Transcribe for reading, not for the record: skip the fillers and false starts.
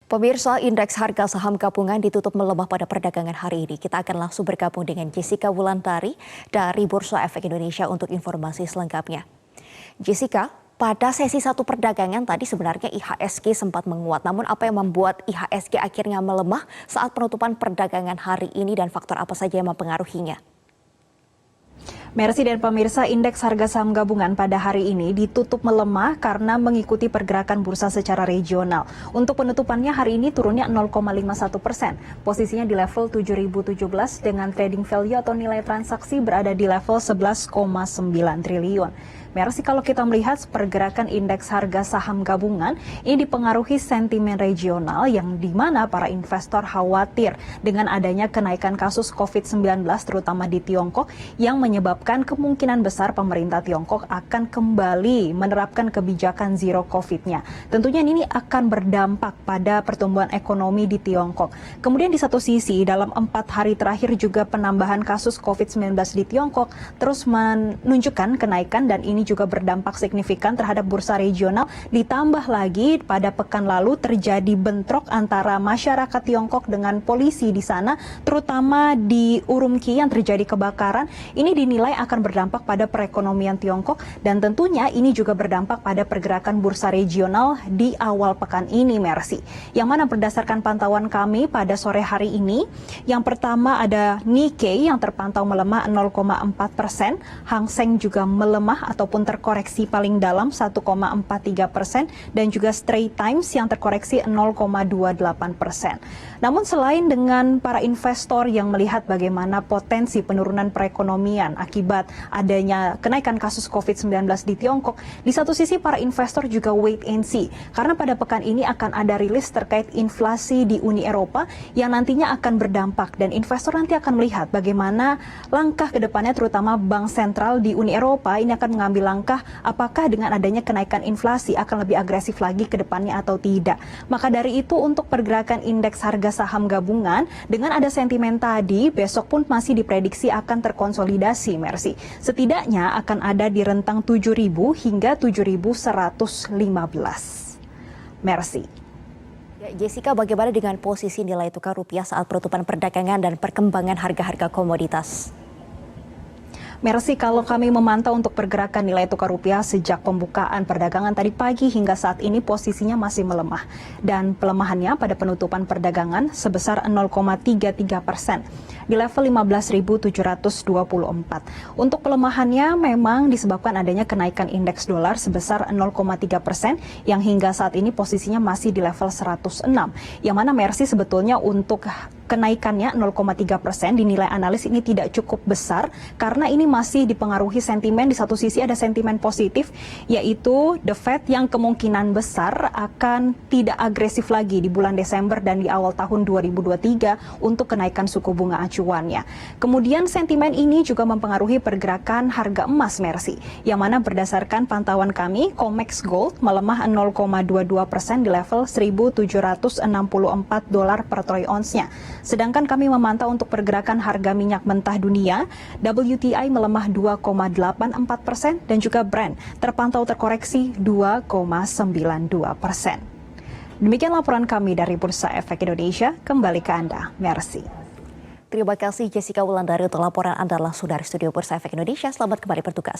Pemirsa, indeks harga saham gabungan ditutup melemah pada perdagangan hari ini. Kita akan langsung bergabung dengan Jessica Wulandari dari Bursa Efek Indonesia untuk informasi selengkapnya. Jessica, pada sesi satu perdagangan tadi sebenarnya IHSG sempat menguat. Namun apa yang membuat IHSG akhirnya melemah saat penutupan perdagangan hari ini dan faktor apa saja yang mempengaruhinya? Mercy dan pemirsa, indeks harga saham gabungan pada hari ini ditutup melemah karena mengikuti pergerakan bursa secara regional. Untuk penutupannya hari ini turunnya 0,51%. Posisinya di level 7.017 dengan trading value atau nilai transaksi berada di level 11,9 triliun. Mercy, kalau kita melihat pergerakan indeks harga saham gabungan ini dipengaruhi sentimen regional yang di mana para investor khawatir dengan adanya kenaikan kasus COVID-19 terutama di Tiongkok yang menyebabkan kemungkinan besar pemerintah Tiongkok akan kembali menerapkan kebijakan zero COVID-nya. Tentunya ini akan berdampak pada pertumbuhan ekonomi di Tiongkok. Kemudian di satu sisi dalam 4 hari terakhir juga penambahan kasus COVID-19 di Tiongkok terus menunjukkan kenaikan dan ini juga berdampak signifikan terhadap bursa regional. Ditambah lagi pada pekan lalu terjadi bentrok antara masyarakat Tiongkok dengan polisi di sana, terutama di Urumqi yang terjadi kebakaran. Ini dinilai akan berdampak pada perekonomian Tiongkok dan tentunya ini juga berdampak pada pergerakan bursa regional di awal pekan ini, Mercy. Yang mana berdasarkan pantauan kami pada sore hari ini, yang pertama ada Nikkei yang terpantau melemah 0,4%, Hang Seng juga melemah ataupun terkoreksi paling dalam 1,43% dan juga Straits Times yang terkoreksi 0,28%. Namun selain dengan para investor yang melihat bagaimana potensi penurunan perekonomian akibat adanya kenaikan kasus COVID-19 di Tiongkok, di satu sisi para investor juga wait and see karena pada pekan ini akan ada rilis terkait inflasi di Uni Eropa yang nantinya akan berdampak dan investor nanti akan melihat bagaimana langkah ke depannya terutama Bank Sentral di Uni Eropa ini akan mengambil langkah apakah dengan adanya kenaikan inflasi akan lebih agresif lagi ke depannya atau tidak. Maka dari itu untuk pergerakan indeks harga saham gabungan dengan ada sentimen tadi besok pun masih diprediksi akan terkonsolidasi, Mercy. Setidaknya akan ada di rentang 7.000 hingga 7.115. Mercy. Jessica, bagaimana dengan posisi nilai tukar rupiah saat penutupan perdagangan dan perkembangan harga-harga komoditas? Mercy, kalau kami memantau untuk pergerakan nilai tukar rupiah sejak pembukaan perdagangan tadi pagi hingga saat ini posisinya masih melemah. Dan pelemahannya pada penutupan perdagangan sebesar 0,33% di level 15.724. Untuk pelemahannya memang disebabkan adanya kenaikan indeks dolar sebesar 0,3% yang hingga saat ini posisinya masih di level 106. Yang mana Mercy sebetulnya untuk kenaikannya 0,3% dinilai analis ini tidak cukup besar karena ini masih dipengaruhi sentimen. Di satu sisi ada sentimen positif yaitu The Fed yang kemungkinan besar akan tidak agresif lagi di bulan Desember dan di awal tahun 2023 untuk kenaikan suku bunga acuannya. Kemudian sentimen ini juga mempengaruhi pergerakan harga emas, Mercy, yang mana berdasarkan pantauan kami COMEX Gold melemah 0,22% di level $1.764 per troy ounce-nya. Sedangkan kami memantau untuk pergerakan harga minyak mentah dunia, WTI melemah 2,84% dan juga Brent terpantau terkoreksi 2,92%. Demikian laporan kami dari Bursa Efek Indonesia, kembali ke Anda, Mercy. Terima kasih Jessica Wulandari untuk laporan Anda langsung dari studio Bursa Efek Indonesia. Selamat kembali bertugas.